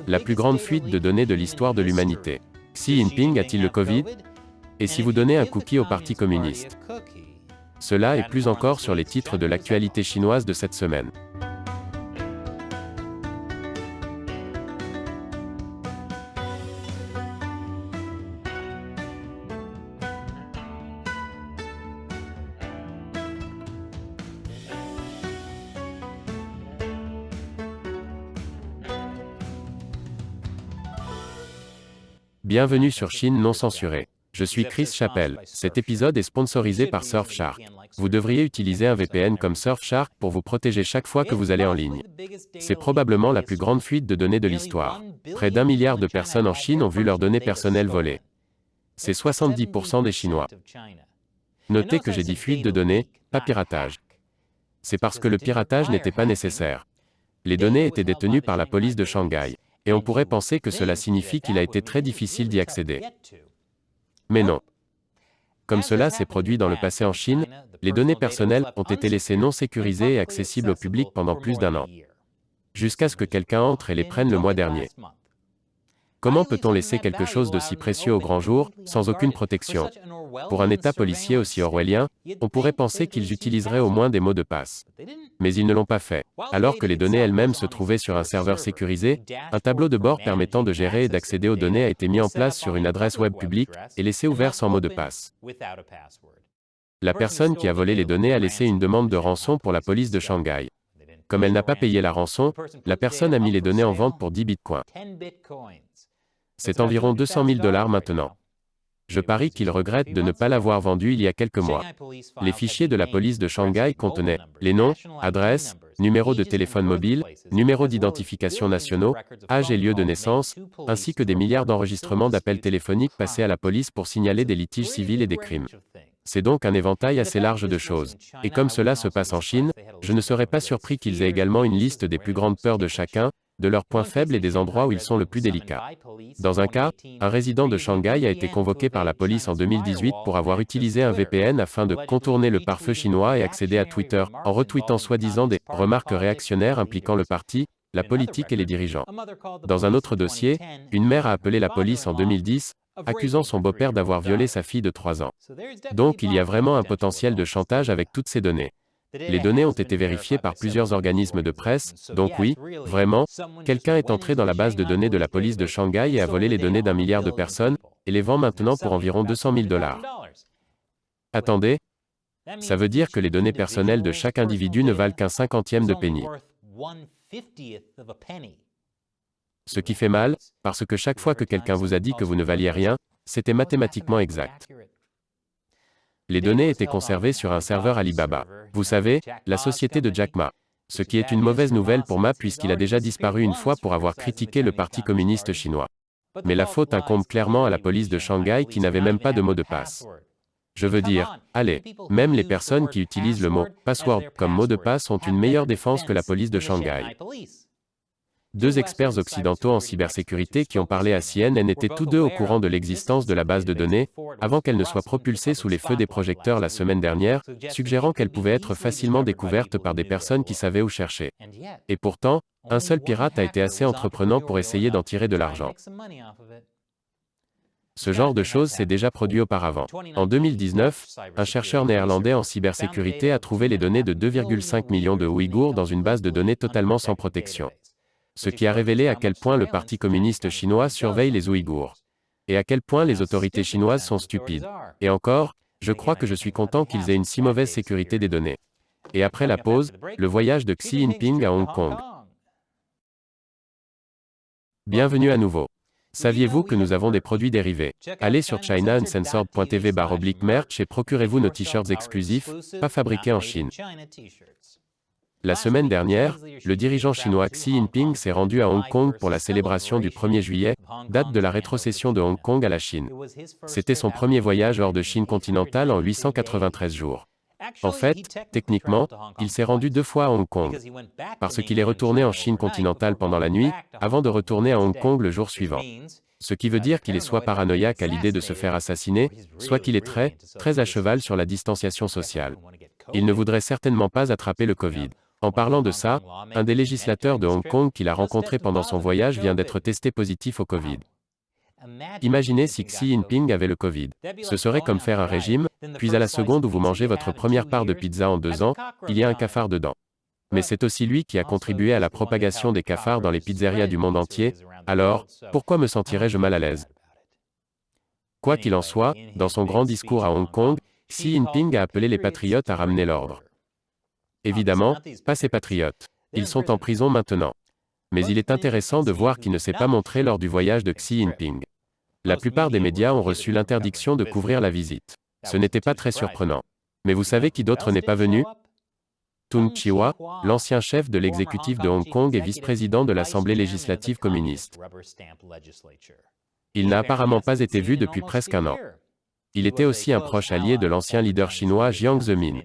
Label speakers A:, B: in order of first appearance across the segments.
A: La plus grande fuite de données de l'histoire de l'humanité. Xi Jinping a-t-il le Covid? Et si vous donnez un cookie au Parti communiste? Cela et plus encore sur les titres de l'actualité chinoise de cette semaine. Bienvenue sur Chine non censurée. Je suis Chris Chappell. Cet épisode est sponsorisé par Surfshark. Vous devriez utiliser un VPN comme Surfshark pour vous protéger chaque fois que vous allez en ligne. C'est probablement la plus grande fuite de données de l'histoire. Près d'1 milliard de personnes en Chine ont vu leurs données personnelles volées. C'est 70% des Chinois. Notez que j'ai dit fuite de données, pas piratage. C'est parce que le piratage n'était pas nécessaire. Les données étaient détenues par la police de Shanghai. Et on pourrait penser que cela signifie qu'il a été très difficile d'y accéder. Mais non. Comme cela s'est produit dans le passé en Chine, les données personnelles ont été laissées non sécurisées et accessibles au public pendant plus d'1 an. Jusqu'à ce que quelqu'un entre et les prenne le mois dernier. Comment peut-on laisser quelque chose d'aussi précieux au grand jour, sans aucune protection? Pour un État policier aussi orwellien, on pourrait penser qu'ils utiliseraient au moins des mots de passe. Mais ils ne l'ont pas fait. Alors que les données elles-mêmes se trouvaient sur un serveur sécurisé, un tableau de bord permettant de gérer et d'accéder aux données a été mis en place sur une adresse web publique et laissé ouvert sans mot de passe. La personne qui a volé les données a laissé une demande de rançon pour la police de Shanghai. Comme elle n'a pas payé la rançon, la personne a mis les données en vente pour 10 bitcoins. C'est environ 200 000 $ maintenant. Je parie qu'il regrette de ne pas l'avoir vendu il y a quelques mois. Les fichiers de la police de Shanghai contenaient les noms, adresses, numéros de téléphone mobile, numéros d'identification nationaux, âge et lieu de naissance, ainsi que des milliards d'enregistrements d'appels téléphoniques passés à la police pour signaler des litiges civils et des crimes. C'est donc un éventail assez large de choses. Et comme cela se passe en Chine, je ne serais pas surpris qu'ils aient également une liste des plus grandes peurs de chacun, de leurs points faibles et des endroits où ils sont le plus délicats. Dans un cas, un résident de Shanghai a été convoqué par la police en 2018 pour avoir utilisé un VPN afin de contourner le pare-feu chinois et accéder à Twitter, en retweetant soi-disant des remarques réactionnaires impliquant le parti, la politique et les dirigeants. Dans un autre dossier, une mère a appelé la police en 2010, accusant son beau-père d'avoir violé sa fille de 3 ans. Donc il y a vraiment un potentiel de chantage avec toutes ces données. Les données ont été vérifiées par plusieurs organismes de presse, donc oui, vraiment, quelqu'un est entré dans la base de données de la police de Shanghai et a volé les données d'1 milliard de personnes, et les vend maintenant pour environ 200 000 $. Attendez, ça veut dire que les données personnelles de chaque individu ne valent qu'un cinquantième de penny. Ce qui fait mal, parce que chaque fois que quelqu'un vous a dit que vous ne valiez rien, c'était mathématiquement exact. Les données étaient conservées sur un serveur Alibaba. Vous savez, la société de Jack Ma. Ce qui est une mauvaise nouvelle pour Ma puisqu'il a déjà disparu une fois pour avoir critiqué le Parti communiste chinois. Mais la faute incombe clairement à la police de Shanghai qui n'avait même pas de mot de passe. Je veux dire, allez, même les personnes qui utilisent le mot « password » comme mot de passe ont une meilleure défense que la police de Shanghai. 2 experts occidentaux en cybersécurité qui ont parlé à CNN étaient tous deux au courant de l'existence de la base de données, avant qu'elle ne soit propulsée sous les feux des projecteurs la semaine dernière, suggérant qu'elle pouvait être facilement découverte par des personnes qui savaient où chercher. Et pourtant, un seul pirate a été assez entreprenant pour essayer d'en tirer de l'argent. Ce genre de choses s'est déjà produit auparavant. En 2019, un chercheur néerlandais en cybersécurité a trouvé les données de 2,5 millions de Ouïghours dans une base de données totalement sans protection. Ce qui a révélé à quel point le Parti communiste chinois surveille les Ouïghours. Et à quel point les autorités chinoises sont stupides. Et encore, je crois que je suis content qu'ils aient une si mauvaise sécurité des données. Et après la pause, le voyage de Xi Jinping à Hong Kong. Bienvenue à nouveau. Saviez-vous que nous avons des produits dérivés? Allez sur chinauncensored.tv/merch et procurez-vous nos t-shirts exclusifs, pas fabriqués en Chine. La semaine dernière, le dirigeant chinois Xi Jinping s'est rendu à Hong Kong pour la célébration du 1er juillet, date de la rétrocession de Hong Kong à la Chine. C'était son premier voyage hors de Chine continentale en 893 jours. En fait, techniquement, il s'est rendu 2 fois à Hong Kong. Parce qu'il est retourné en Chine continentale pendant la nuit, avant de retourner à Hong Kong le jour suivant. Ce qui veut dire qu'il est soit paranoïaque à l'idée de se faire assassiner, soit qu'il est très à cheval sur la distanciation sociale. Il ne voudrait certainement pas attraper le Covid. En parlant de ça, un des législateurs de Hong Kong qu'il a rencontré pendant son voyage vient d'être testé positif au Covid. Imaginez si Xi Jinping avait le Covid. Ce serait comme faire un régime, puis à la seconde où vous mangez votre première part de pizza en 2 ans, il y a un cafard dedans. Mais c'est aussi lui qui a contribué à la propagation des cafards dans les pizzerias du monde entier, alors, pourquoi me sentirais-je mal à l'aise? Quoi qu'il en soit, dans son grand discours à Hong Kong, Xi Jinping a appelé les patriotes à ramener l'ordre. Évidemment, pas ces patriotes. Ils sont en prison maintenant. Mais il est intéressant de voir qu'il ne s'est pas montré lors du voyage de Xi Jinping. La plupart des médias ont reçu l'interdiction de couvrir la visite. Ce n'était pas très surprenant. Mais vous savez qui d'autre n'est pas venu? Tung Chee-hwa, l'ancien chef de l'exécutif de Hong Kong et vice-président de l'Assemblée législative communiste. Il n'a apparemment pas été vu depuis presque un an. Il était aussi un proche allié de l'ancien leader chinois Jiang Zemin.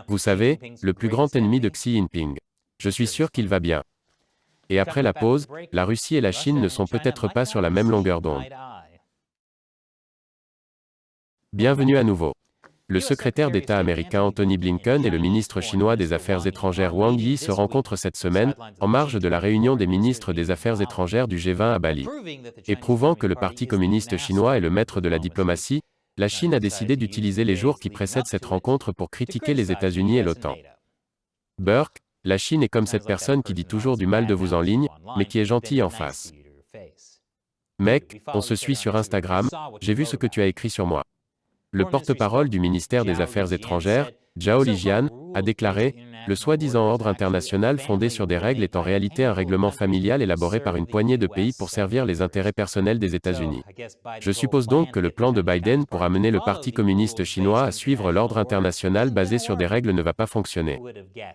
A: Vous savez, le plus grand ennemi de Xi Jinping. Je suis sûr qu'il va bien. Et après la pause, la Russie et la Chine ne sont peut-être pas sur la même longueur d'onde. Bienvenue à nouveau. Le secrétaire d'État américain Antony Blinken et le ministre chinois des Affaires étrangères Wang Yi se rencontrent cette semaine, en marge de la réunion des ministres des Affaires étrangères du G20 à Bali. Et prouvant que le Parti communiste chinois est le maître de la diplomatie, la Chine a décidé d'utiliser les jours qui précèdent cette rencontre pour critiquer les États-Unis et l'OTAN. Burke, la Chine est comme cette personne qui dit toujours du mal de vous en ligne, mais qui est gentille en face. Mec, on se suit sur Instagram, j'ai vu ce que tu as écrit sur moi. Le porte-parole du ministère des Affaires étrangères, Zhao Lijian, a déclaré « Le soi-disant ordre international fondé sur des règles est en réalité un règlement familial élaboré par une poignée de pays pour servir les intérêts personnels des États-Unis. Je suppose donc que le plan de Biden pour amener le Parti communiste chinois à suivre l'ordre international basé sur des règles ne va pas fonctionner.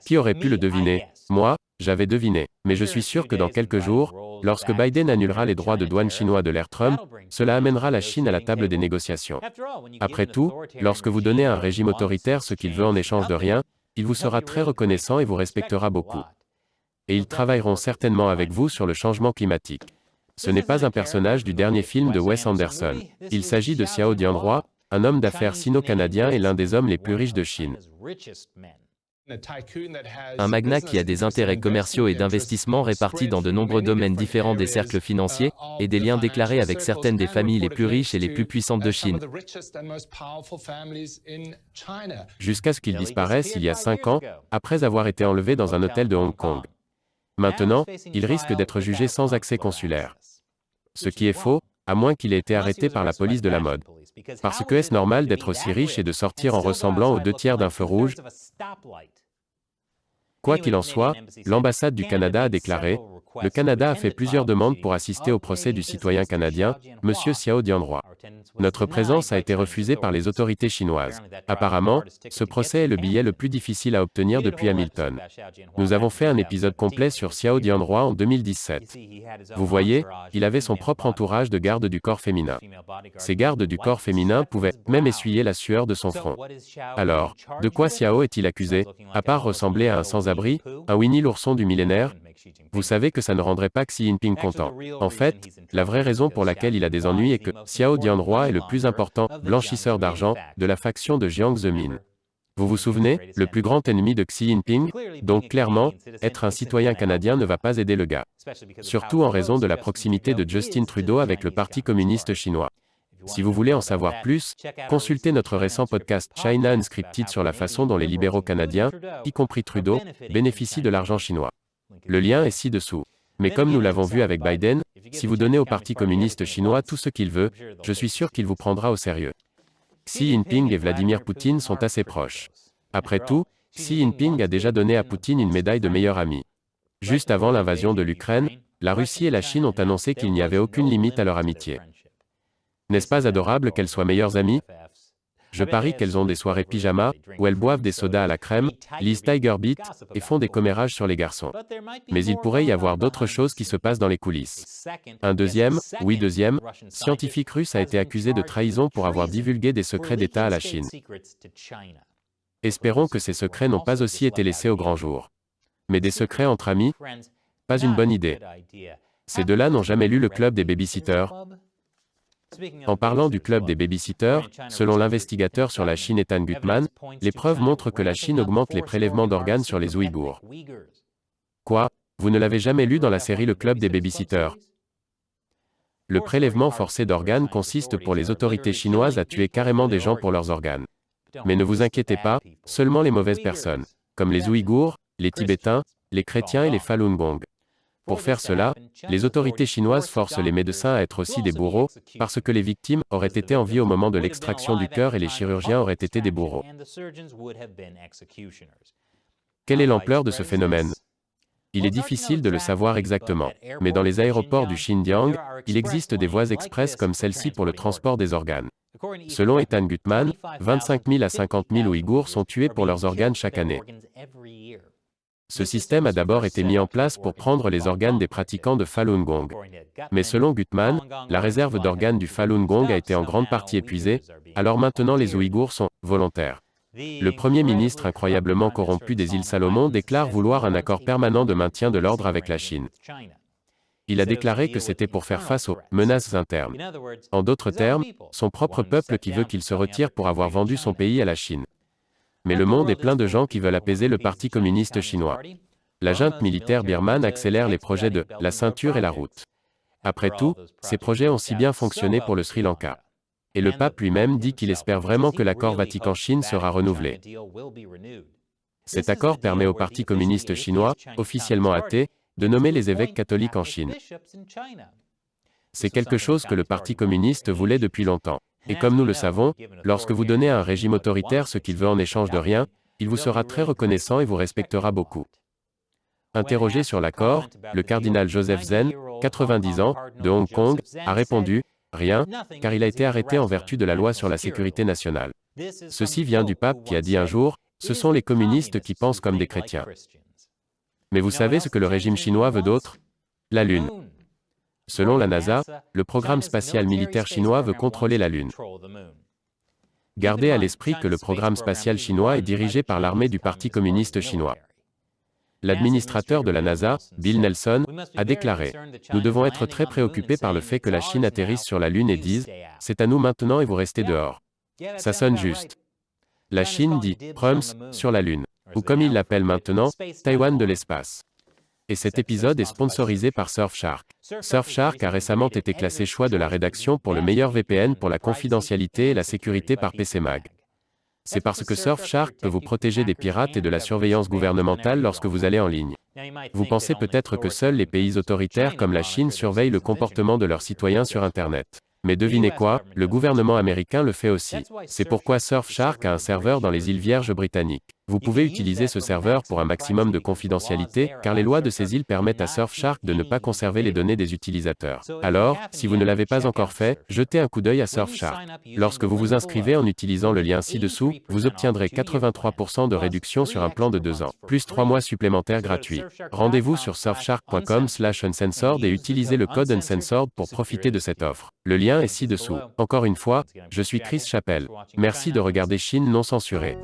A: Qui aurait pu le deviner? Moi, j'avais deviné. Mais je suis sûr que dans quelques jours, lorsque Biden annulera les droits de douane chinois de l'ère Trump, cela amènera la Chine à la table des négociations. Après tout, lorsque vous donnez à un régime autoritaire ce qu'il veut en échange de rien, il vous sera très reconnaissant et vous respectera beaucoup. Et ils travailleront certainement avec vous sur le changement climatique. Ce n'est pas un personnage du dernier film de Wes Anderson. Il s'agit de Xiao Dianrui, un homme d'affaires sino-canadien et l'un des hommes les plus riches de Chine.
B: Un magnat qui a des intérêts commerciaux et d'investissement répartis dans de nombreux domaines différents des cercles financiers, et des liens déclarés avec certaines des familles les plus riches et les plus puissantes de Chine.
A: Jusqu'à ce qu'il disparaisse il y a 5 ans, après avoir été enlevé dans un hôtel de Hong Kong. Maintenant, il risque d'être jugé sans accès consulaire. Ce qui est faux, à moins qu'il ait été arrêté par la police de la mode. Parce que est-ce normal d'être aussi riche et de sortir en ressemblant aux 2/3 d'un feu rouge? Quoi qu'il en soit, l'ambassade du Canada a déclaré « Le Canada a fait plusieurs demandes pour assister au procès du citoyen canadien, M. Xiao Dianrui. Notre présence a été refusée par les autorités chinoises. Apparemment, ce procès est le billet le plus difficile à obtenir depuis Hamilton. Nous avons fait un épisode complet sur Xiao Dianrui en 2017. Vous voyez, il avait son propre entourage de gardes du corps féminin. Ces gardes du corps féminin pouvaient même essuyer la sueur de son front. Alors, de quoi Xiao est-il accusé, à part ressembler à un sans-abri, un Winnie l'ourson du millénaire? Vous savez que ça ne rendrait pas Xi Jinping content. En fait, la vraie raison pour laquelle il a des ennuis est que Xiao Dianrui est le plus important blanchisseur d'argent de la faction de Jiang Zemin. Vous vous souvenez, le plus grand ennemi de Xi Jinping? Donc clairement, être un citoyen canadien ne va pas aider le gars. Surtout en raison de la proximité de Justin Trudeau avec le Parti communiste chinois. Si vous voulez en savoir plus, consultez notre récent podcast China Unscripted sur la façon dont les libéraux canadiens, y compris Trudeau, bénéficient de l'argent chinois. Le lien est ci-dessous. Mais comme nous l'avons vu avec Biden, si vous donnez au Parti communiste chinois tout ce qu'il veut, je suis sûr qu'il vous prendra au sérieux. Xi Jinping et Vladimir Poutine sont assez proches. Après tout, Xi Jinping a déjà donné à Poutine une médaille de meilleur ami. Juste avant l'invasion de l'Ukraine, la Russie et la Chine ont annoncé qu'il n'y avait aucune limite à leur amitié. N'est-ce pas adorable qu'elles soient meilleures amies? Je parie qu'elles ont des soirées pyjama, où elles boivent des sodas à la crème, lisent Tiger Beat, et font des commérages sur les garçons. Mais il pourrait y avoir d'autres choses qui se passent dans les coulisses. Un deuxième scientifique russe a été accusé de trahison pour avoir divulgué des secrets d'État à la Chine. Espérons que ces secrets n'ont pas aussi été laissés au grand jour. Mais des secrets entre amis? Pas une bonne idée. Ces deux-là n'ont jamais lu le club des babysitters. En parlant du club des babysitters, selon l'investigateur sur la Chine Ethan Gutmann, les preuves montrent que la Chine augmente les prélèvements d'organes sur les Ouïghours. Quoi? Vous ne l'avez jamais lu dans la série Le club des babysitters? Le prélèvement forcé d'organes consiste pour les autorités chinoises à tuer carrément des gens pour leurs organes. Mais ne vous inquiétez pas, seulement les mauvaises personnes, comme les Ouïghours, les Tibétains, les chrétiens et les Falun Gong. Pour faire cela, les autorités chinoises forcent les médecins à être aussi des bourreaux, parce que les victimes auraient été en vie au moment de l'extraction du cœur et les chirurgiens auraient été des bourreaux. Quelle est l'ampleur de ce phénomène? Il est difficile de le savoir exactement, mais dans les aéroports du Xinjiang, il existe des voies express comme celle-ci pour le transport des organes. Selon Ethan Gutmann, 25 000 à 50 000 Ouïghours sont tués pour leurs organes chaque année. Ce système a d'abord été mis en place pour prendre les organes des pratiquants de Falun Gong. Mais selon Gutmann, la réserve d'organes du Falun Gong a été en grande partie épuisée, alors maintenant les Ouïghours sont volontaires. Le Premier ministre incroyablement corrompu des îles Salomon déclare vouloir un accord permanent de maintien de l'ordre avec la Chine. Il a déclaré que c'était pour faire face aux menaces internes. En d'autres termes, son propre peuple qui veut qu'il se retire pour avoir vendu son pays à la Chine. Mais le monde est plein de gens qui veulent apaiser le Parti communiste chinois. La junte militaire birmane accélère les projets de la ceinture et la route. Après tout, ces projets ont si bien fonctionné pour le Sri Lanka. Et le pape lui-même dit qu'il espère vraiment que l'accord Vatican-Chine sera renouvelé. Cet accord permet au Parti communiste chinois, officiellement athée, de nommer les évêques catholiques en Chine. C'est quelque chose que le Parti communiste voulait depuis longtemps. Et comme nous le savons, lorsque vous donnez à un régime autoritaire ce qu'il veut en échange de rien, il vous sera très reconnaissant et vous respectera beaucoup. Interrogé sur l'accord, le cardinal Joseph Zen, 90 ans, de Hong Kong, a répondu « Rien », car il a été arrêté en vertu de la loi sur la sécurité nationale. Ceci vient du pape qui a dit un jour « Ce sont les communistes qui pensent comme des chrétiens ». Mais vous savez ce que le régime chinois veut d'autre? La Lune. Selon la NASA, le programme spatial militaire chinois veut contrôler la Lune. Gardez à l'esprit que le programme spatial chinois est dirigé par l'armée du Parti communiste chinois. L'administrateur de la NASA, Bill Nelson, a déclaré « Nous devons être très préoccupés par le fait que la Chine atterrisse sur la Lune et dise « C'est à nous maintenant et vous restez dehors ». Ça sonne juste. La Chine dit « Prums » sur la Lune, ou comme il l'appelle maintenant, Taïwan de l'espace. Et cet épisode est sponsorisé par Surfshark. Surfshark a récemment été classé choix de la rédaction pour le meilleur VPN pour la confidentialité et la sécurité par PCMag. C'est parce que Surfshark peut vous protéger des pirates et de la surveillance gouvernementale lorsque vous allez en ligne. Vous pensez peut-être que seuls les pays autoritaires comme la Chine surveillent le comportement de leurs citoyens sur Internet. Mais devinez quoi, le gouvernement américain le fait aussi. C'est pourquoi Surfshark a un serveur dans les îles Vierges britanniques. Vous pouvez utiliser ce serveur pour un maximum de confidentialité, car les lois de ces îles permettent à Surfshark de ne pas conserver les données des utilisateurs. Alors, si vous ne l'avez pas encore fait, jetez un coup d'œil à Surfshark. Lorsque vous vous inscrivez en utilisant le lien ci-dessous, vous obtiendrez 83% de réduction sur un plan de 2 ans, plus 3 mois supplémentaires gratuits. Rendez-vous sur surfshark.com/uncensored et utilisez le code uncensored pour profiter de cette offre. Le lien est ci-dessous. Encore une fois, je suis Chris Chappell. Merci de regarder Chine non censurée.